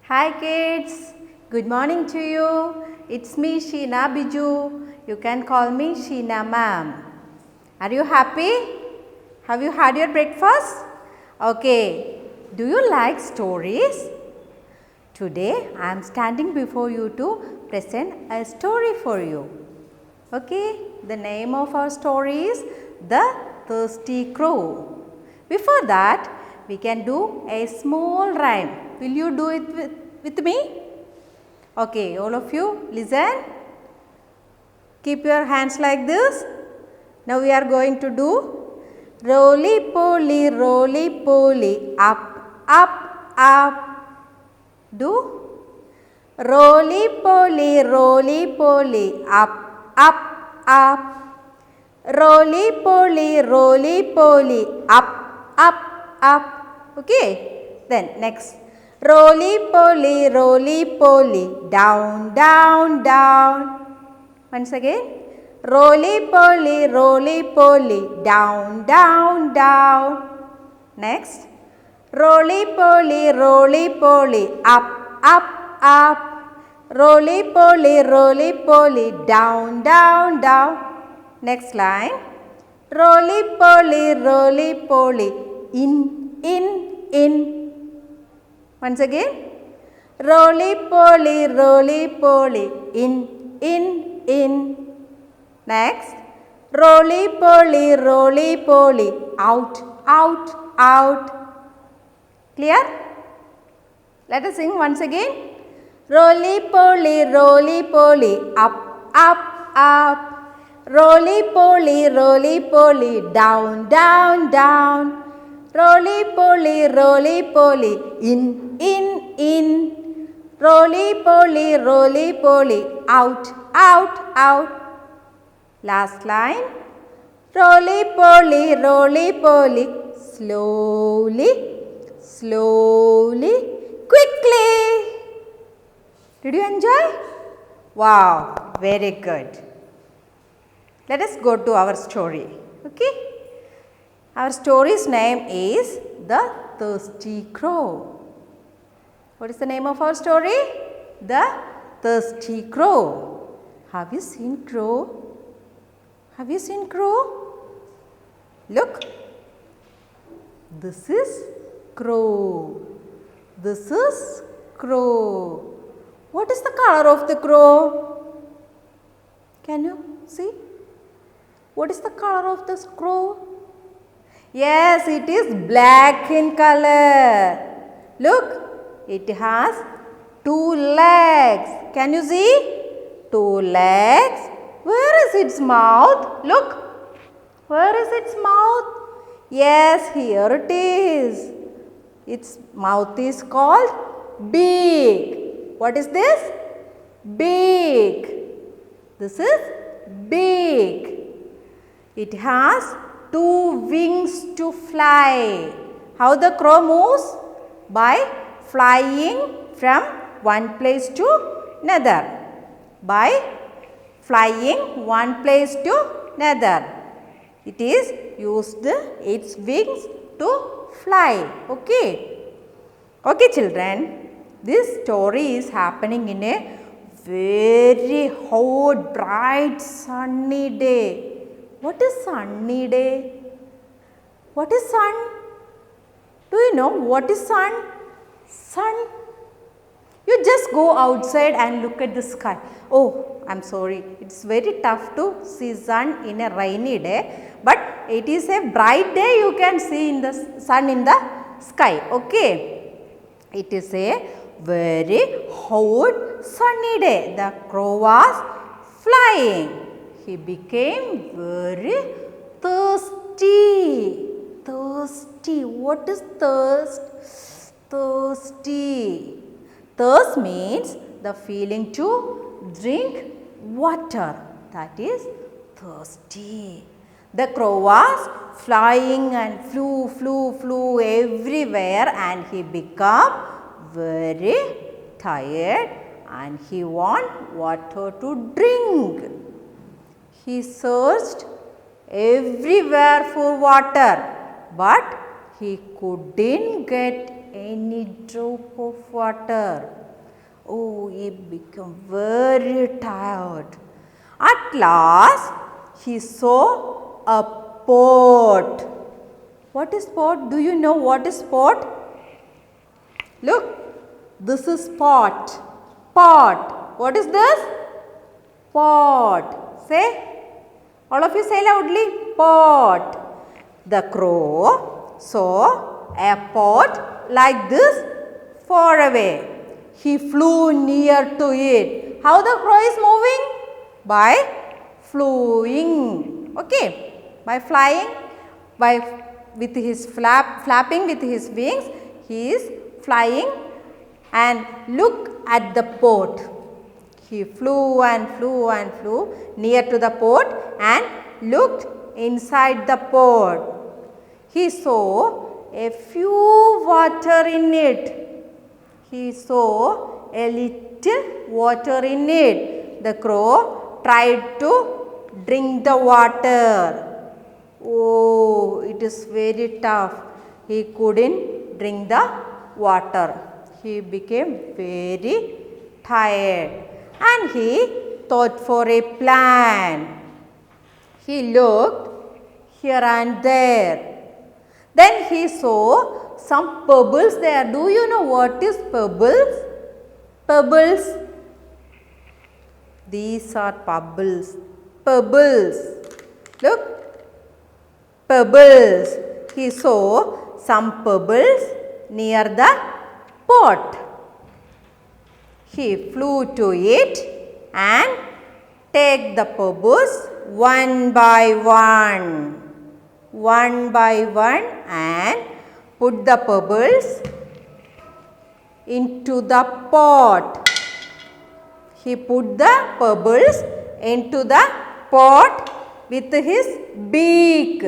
Hi kids, good morning to you. It's me Sheena Biju. You can call me Sheena ma'am. Are you happy? Have you had your breakfast? Okay, do you like stories? Today I am standing before you to present a story for you. Okay, the name of our story is The Thirsty Crow. Before that, we can do a small rhyme. Will you do it with me? Okay, all of you listen. Keep your hands like this. Now we are going to do roly poly, up, up, up. Do roly poly, up, up, up. Roly poly, up, up, up. Okay. Then next. Roly poly, down, down, down. Once again. Roly poly, down, down, down. Next. Roly poly, up, up, up. Roly poly, down, down, down. Next line. Roly poly, in, in. Once again. Roly poly, in. Next. Roly poly, out, out, out. Clear? Let us sing once again. Roly poly, up, up, up. Roly poly, down, down, down. Roly poly, in, in. Roly poly, out, out, out. Last line. Roly poly, slowly, quickly. Did you enjoy? Wow, very good. Let us go to our story. Okay. Our story's name is The Thirsty Crow. What is the name of our story? The Thirsty Crow. Have you seen crow? Have you seen crow? Look. This is crow. This is crow. What is the color of the crow? Can you see? What is the color of this crow? Yes, it is black in color. Look, it has 2 legs. Can you see? 2 legs. Where is its mouth? Look. Where is its mouth? Yes, here it is. Its mouth is called beak. What is this? Beak. This is beak. It has 2 wings to fly. How the crow moves? By flying from one place to another. By flying one place to another. It is used its wings to fly. Okay. Okay children. This story is happening in a very hot, bright, sunny day. What is sunny day? What is sun? Do you know what is sun? Sun. You just go outside and look at the sky. Oh, I am sorry. It's very tough to see sun in a rainy day. But it is a bright day you can see in the sun in the sky. Okay. It is a very hot sunny day. The crow was flying. He became very thirsty. Thirsty. What is thirst? Thirsty. Thirst means the feeling to drink water. That is thirsty. The crow was flying and flew everywhere and he became very tired and he want water to drink. He searched everywhere for water, but he couldn't get any drop of water. Oh, he became very tired. At last, he saw a pot. What is pot? Do you know what is pot? Look, this is pot. Pot. What is this? Pot. Say. All of you say loudly. Pot. The crow saw a pot like this far away. He flew near to it. How the crow is moving? By flying. Okay. By flying. With his flapping with his wings. He is flying and look at the pot. He flew and flew and flew near to the pot and looked inside the pot. He saw a few water in it. He saw a little water in it. The crow tried to drink the water. Oh, it is very tough. He couldn't drink the water. He became very tired and he thought for a plan. He looked here and there. Then he saw some pebbles there. Do you know what is pebbles? Pebbles. These are pebbles. Pebbles. Look. Pebbles. He saw some pebbles near the pot. He flew to it and take the pebbles one by one. One by one and put the pebbles into the pot. He put the pebbles into the pot with his beak.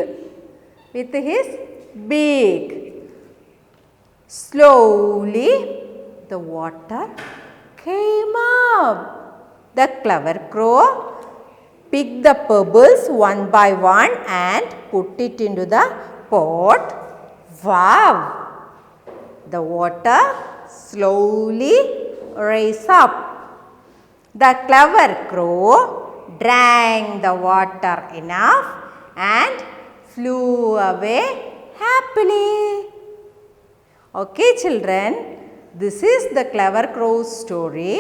With his beak. Slowly the water came up. The clever crow picked the pebbles one by one and put it into the pot. Wow! The water slowly rose up. The clever crow drank the water enough and flew away happily. Okay, children, this is the clever crow's story.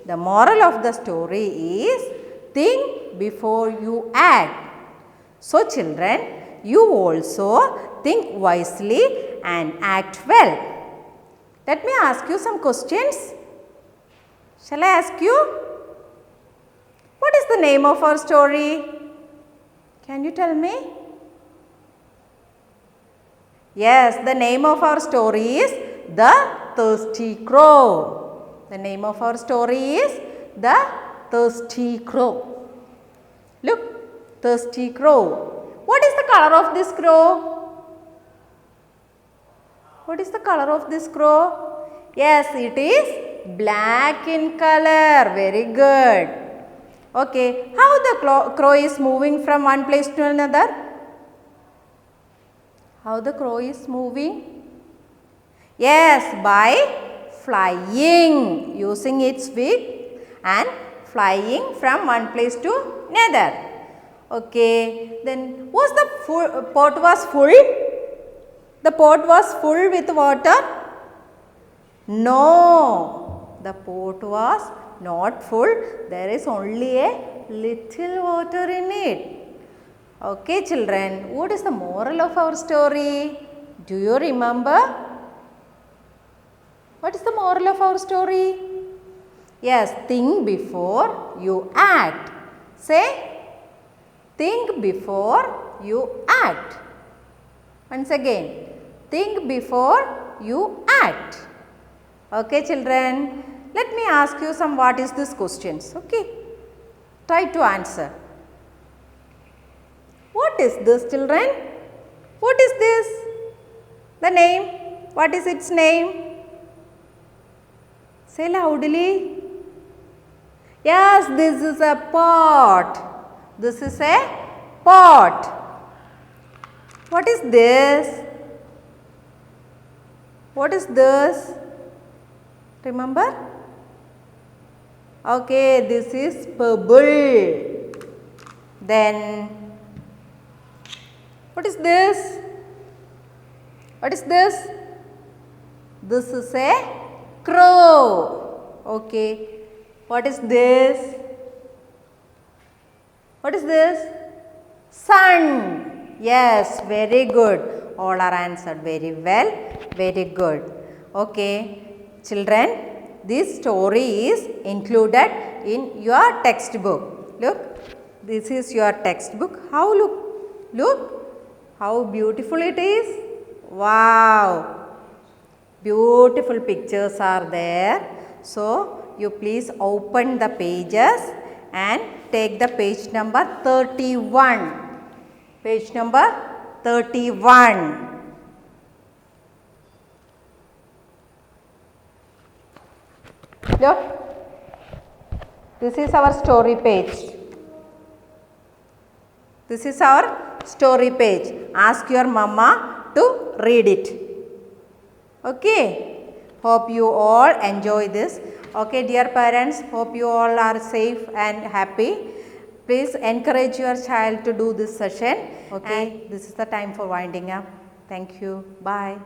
The moral of the story is think before you act. So, children, you also think wisely and act well. Let me ask you some questions. Shall I ask you? What is the name of our story? Can you tell me? Yes, the name of our story is The Thirsty Crow. The name of our story is The Thirsty Crow. Look, Thirsty Crow. What is the color of this crow? What is the color of this crow? Yes, it is black in color. Very good. Okay, how the crow is moving from one place to another? How the crow is moving? Yes, by flying, using its beak and flying from one place to another. Okay, then was the pot was full? The pot was full with water? No, the pot was not full. There is only a little water in it. Okay, children, what is the moral of our story? Do you remember? What is the moral of our story? Yes, think before you act. Say, think before you act. Once again, think before you act. Okay, children, let me ask you some what is this questions. Okay, try to answer. What is this, children? What is this? The name. What is its name? Say loudly. Yes, this is a pot. This is a pot. What is this? What is this? Remember? Okay, this is pebble. Then, what is this? What is this? This is a crow. Okay. What is this? What is this? Sun. Yes, very good. All are answered very well. Very good. Okay. Children, this story is included in your textbook. Look, this is your textbook. How look? Look, how beautiful it is. Wow. Beautiful pictures are there. So, you please open the pages and take the page number 31. Page number 31. Look, this is our story page. This is our story page. Ask your mama to read it. Okay. Hope you all enjoy this. Okay, dear parents, hope you all are safe and happy. Please encourage your child to do this session. Okay, and this is the time for winding up. Thank you. Bye.